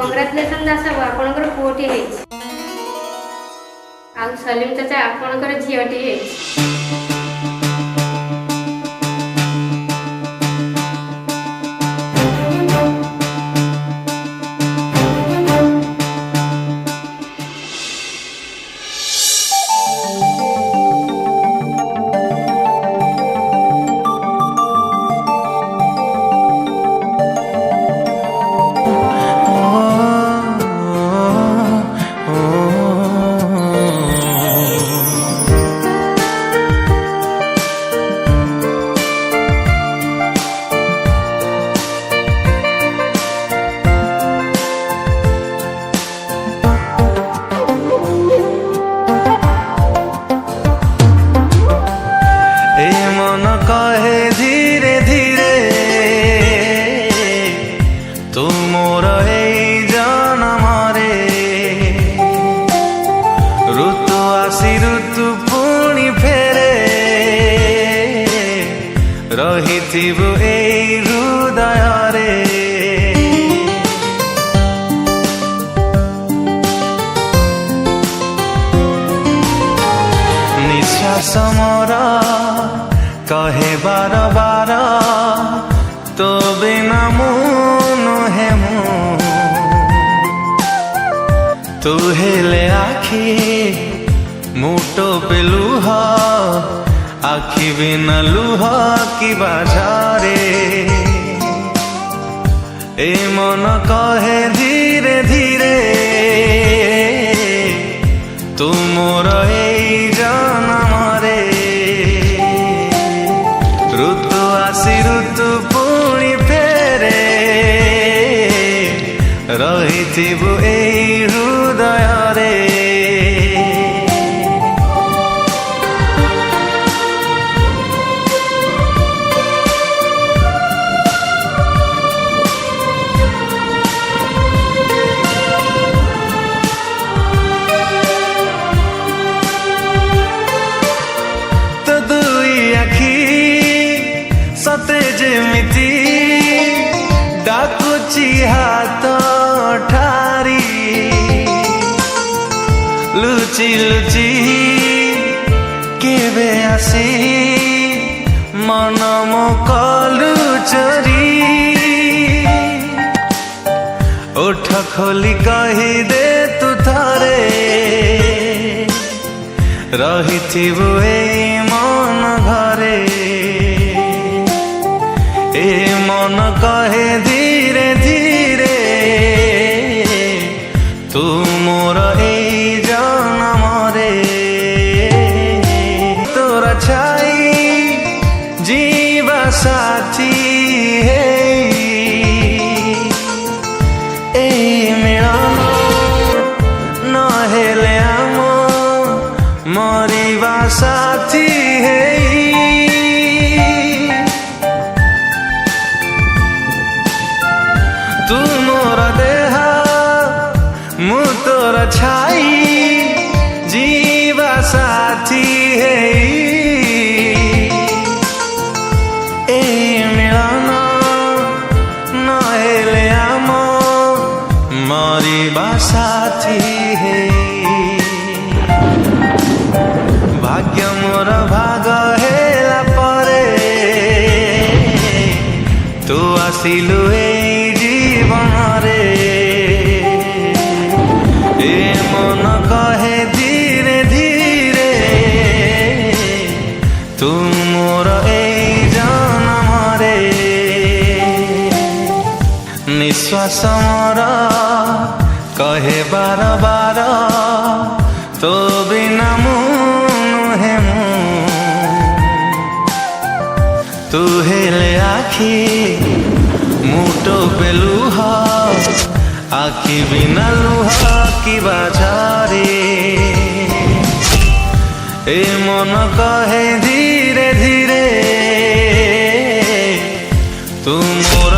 कंग्राचुलेसन दास बाबू आपणकर पुओटी है आ सलीम चाचा आपणकर झीटी है। धीरे धीरे तू मोर जान मारे ऋतु आसी ऋतु पुणी फेरे रही हृदय रे निश्वास मोर कहे बार बार तो बिना नुहे तू हेले आखि मुटो पे लुह आखि बिना लुह की बाजारे ए मन कहे धीरे धीरे तू मोर जान मारे ऋतु आसी ऋतु पुणी फेरे रही हृदय रे तो दुई आखी सते जेमिति डाकुची हाथ ठारी लुचि लुचि केबे आसी मन मो कलु चोरी ओठ खोली कही दे तू थारे रही मन घरे ए मन कहे धीरे धीरे तू मोर जान मरे तोरा छाई जीवा साथी है ए मिलन नहेले आम मरिबा साथी है तू मोर देह मु तोर छाई जीवा साथी है ए मिलन नहेले आम मरिबा साथी है भाग्य मोर भाग हेला परे तू आसिलु जीवन रे ए मन कहे धीरे धीरे तू मोर जान मरे निश्वास मोर कहे बार बार तो बिना नुहे तू हेले आखि मुटो पे लुह आखि बिना लुह की बाजारे ए मन कहे धीरे धीरे तू मोर